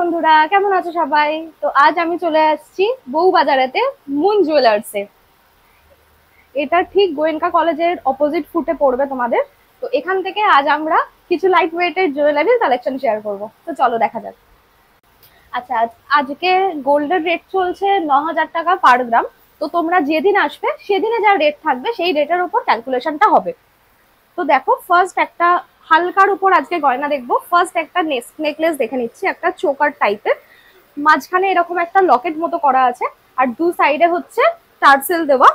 বন্ধুরা, কেমন আছো সবাই? তো আজ আমি চলে আসছি বউবাজারেতে মুন জুয়েলার্সে। এটা ঠিক গোয়েঙ্কা কলেজের অপোজিট ফুটে পড়বে তোমাদের। তো এখান থেকে আজ আমরা কিছু লাইট ওয়েটের জুয়েলারির কালেকশন শেয়ার করব। তো চলো দেখা যাক। আচ্ছা, আজকে গোল্ডের রেট চলছে 9,000 টাকা পার গ্রাম। তো তোমরা যেদিন আসবে সেদিনে যা রেট থাকবে সেই রেটের উপর ক্যালকুলেশনটা হবে। তো দেখো, ফার্স্ট একটা হালকার উপর আজকে গয়না দেখবো। ফার্স্ট একটা নেকলেস দেখে নিচ্ছি, একটা চোকার টাইপের, মাঝখানে এরকম একটা লকেট মতো করা আছে, আর দু সাইডে হচ্ছে টার্সেল দেওয়া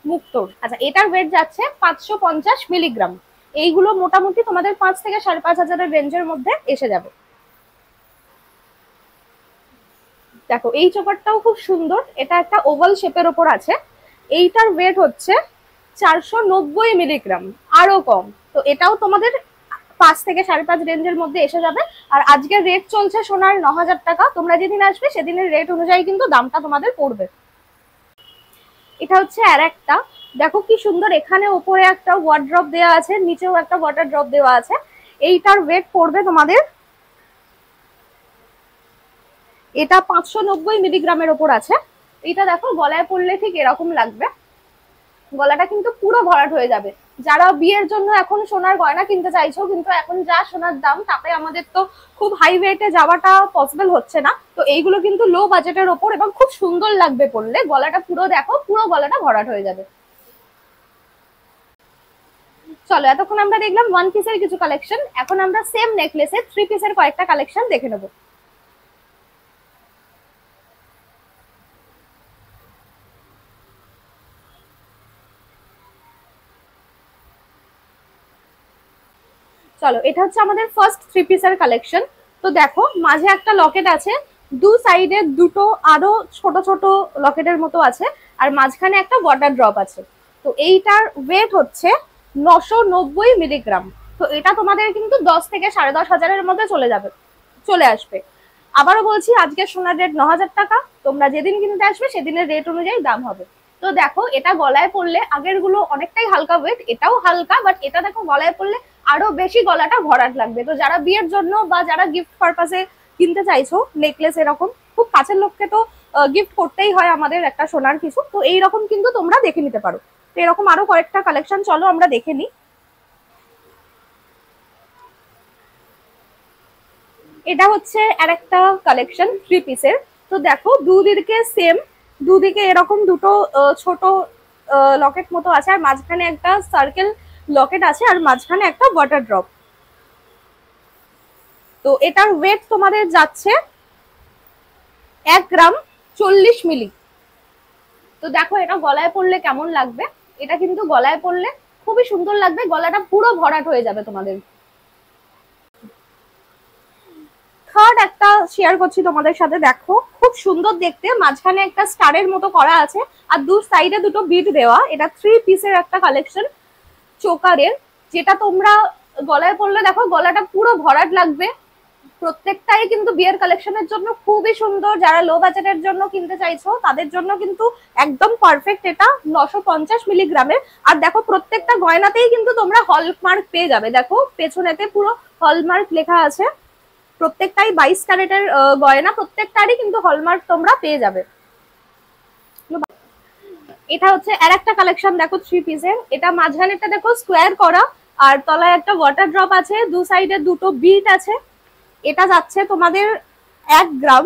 মুক্তোর। আচ্ছা, এটার ওয়েট যাচ্ছে 550 মিলিগ্রাম। এইগুলো মোটামুটি তোমাদের 5 থেকে 5,500 রেঞ্জের মধ্যে এসে যাবে। দেখো, এই চোকারটাও খুব সুন্দর, এটা একটা ওভাল শেপের ওপর আছে। এইটার ওয়েট হচ্ছে 490 মিলিগ্রাম, আরো কম। তো এটাও তোমাদের 5 থেকে 5.5 রেঞ্জের মধ্যে এসে যাবে। আর আজকের রেট চলছে সোনার 9,000 টাকা। তোমরা যেদিন আসবে সেদিনের রেট অনুযায়ী কিন্তু দামটা তোমাদের পড়বে। এটা হচ্ছে আর একটা, দেখো কি সুন্দর, এখানে উপরে একটা ওয়ার্ড্রপ দেওয়া আছে, নিচেও একটা ওয়াটার ড্রপ দেওয়া আছে। এইটার ওয়েট পড়বে তোমাদের, এটা 590 মিলিগ্রামের ওপর আছে। এটা দেখো, গলায় পড়লে ঠিক এরকম লাগবে, গলাটা কিন্তু পুরো ভরাট হয়ে যাবে। যারা বিয়ের জন্য এখন সোনার গয়না কিনতে চাইছো, কিন্তু এখন যা সোনার দাম তাতে আমাদের তো খুব হাই ওয়েটে যাওয়াটা পসিবল হচ্ছে না, তো এইগুলো কিন্তু লো বাজেটের ওপর এবং খুব সুন্দর লাগবে পরলে। গলাটা পুরো দেখো, পুরো গলাটা ভরাট হয়ে যাবে। চলো, এতক্ষণ আমরা দেখলাম 1 পিসের কিছু কালেকশন, এখন আমরা সেম নেকলেসের 3 পিসের কয়েকটা কালেকশন দেখে নেবো। চলো, এটা হচ্ছে আমাদের ফার্স্ট 3 পিসের কালেকশন। তো দেখো, মাঝে একটা লকেট আছে, দু সাইডে দুটো আরো ছোট ছোট লকেটের মতো আছে, আর মাঝখানে একটা ওয়াটার ড্রপ আছে। তো এইটার ওয়েট হচ্ছে 990 মিলিগ্রাম। তো এটা তোমাদের কিন্তু 10 থেকে 10,500 মধ্যে চলে আসবে। আবারও বলছি, আজকে সোনার রেট 9,000 টাকা। তোমরা যেদিন কিনতে আসবে সেদিনের রেট অনুযায়ী দাম হবে। তো দেখো, এটা গলায় পড়লে আগের গুলো অনেকটাই হালকা ওয়েট, এটাও হালকা, বাট এটা দেখো গলায় পড়লে আরো বেশি গলাটা ভরাট লাগবে। তো যারা বিয়ের জন্য বা যারা গিফট পারপাসে কিনতে চাইছো নেকলেস, এরকম খুব কাছের লোককে তো গিফট করতেই হয় আমাদের একটা সোনার কিছু, তো এইরকম কিন্তু তোমরা দেখে নিতে পারো। তো এরকম আরো কয়েকটা কালেকশন চলো আমরা দেখে নিই। এটা হচ্ছে আরেকটা কালেকশন 3 পিসের। তো দেখো, দুদিকে সেম, দুদিকে এরকম দুটো ছোট লকেট মতো আছে, আর মাঝখানে একটা সার্কেল লকেট আছে, আর মাঝখানে একটা ওয়াটার ড্রপ। তো এটার ওয়েট তোমাদের যাচ্ছে 1 গ্রাম 40 মিলি। তো দেখো, এটা গলায় পড়লে কেমন লাগবে। এটা কিন্তু গলায় পড়লে খুবই সুন্দর লাগবে, গলাটা পুরো ভরাট হয়ে যাবে তোমাদের। থার্ড একটা শেয়ার করছি তোমাদের সাথে, দেখো খুব সুন্দর দেখতে, মাঝখানে একটা স্টারের মতো করা আছে, আর দু সাইডে দুটো বিট দেওয়া। এটা 3 পিসের একটা কালেকশন চোকারের, যেটা তোমরা গলায় পড়লে দেখো গলাটা পুরো ভরাট লাগবে। প্রত্যেকটাই কিন্তু বিয়ের কালেকশনের জন্য খুবই সুন্দর। যারা লো বাজেটের জন্য কিনতে চাইছো তাদের জন্য কিন্তু একদম পারফেক্ট। এটা 950 মিলিগ্রামের। আর দেখো, প্রত্যেকটা গয়নাতেই কিন্তু তোমরা হলমার্ক পেয়ে যাবে। দেখো, পেছনেতে পুরো হলমার্ক লেখা আছে। প্রত্যেকটাই 22 ক্যারেটের গয়না, প্রত্যেকটারই কিন্তু হলমার্ক তোমরা পেয়ে যাবে। এটা হচ্ছে আর একটা কালেকশন, দেখো 3 পিসের। এটা মাঝখানেরটা দেখো স্কোয়ার করা, আর তলায় একটা ওয়াটার ড্রপ আছে, দু সাইডে দুটো বিট আছে। এটা যাচ্ছে তোমাদের 1 গ্রাম,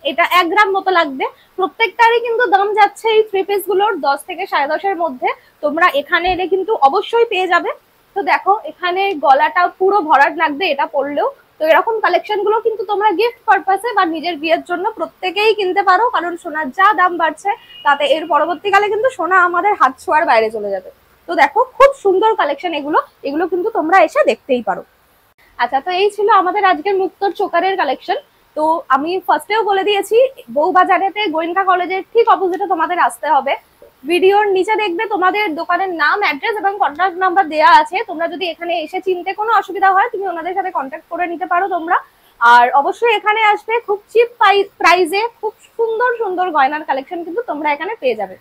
এটা 1 গ্রাম মতো লাগবে। প্রত্যেকটারই কিন্তু দাম যাচ্ছে এই 3 পিস গুলোর 10 থেকে 10.5 মধ্যে। তোমরা এখানে এলে কিন্তু অবশ্যই পেয়ে যাবে। তো দেখো, এখানে গলাটা পুরো ভরাট লাগবে এটা পরলেও। তো এরকম কালেকশন গুলো কিন্তু তোমরা গিফট পারপাসে বা নিজের বিয়ের জন্য প্রত্যেকেই কিনতে পারো, কারণ সোনার যা দাম বাড়ছে তাতে এর পরবর্তীকালে কিন্তু সোনা আমাদের হাত ছোঁয়ার বাইরে চলে যাবে। তো দেখো, খুব সুন্দর কালেকশন এগুলো, এগুলো কিন্তু তোমরা এসে দেখতেই পারো। আচ্ছা, তো এই ছিল আমাদের আজকের মুক্তোর চোকারের কালেকশন। তো আমি ফার্স্টেও বলে দিয়েছি, বউবাজারেতে গোয়েঙ্কা কলেজের ঠিক অপোজিটে তোমাদের আসতে হবে। ভিডিওর নিচে দেখবে তোমাদের দোকানের নাম, অ্যাড্রেস এবং কন্ট্যাক্ট নাম্বার দেওয়া আছে। তোমরা যদি এখানে এসে চিনতে কোনো অসুবিধা হয়, তুমি ওনাদের সাথে কন্ট্যাক্ট করে নিতে পারো তোমরা। আর অবশ্যই এখানে আসবে, খুব চিপ প্রাইসে খুব সুন্দর সুন্দর গয়নার কালেকশন কিন্তু তোমরা এখানে পেয়ে যাবে।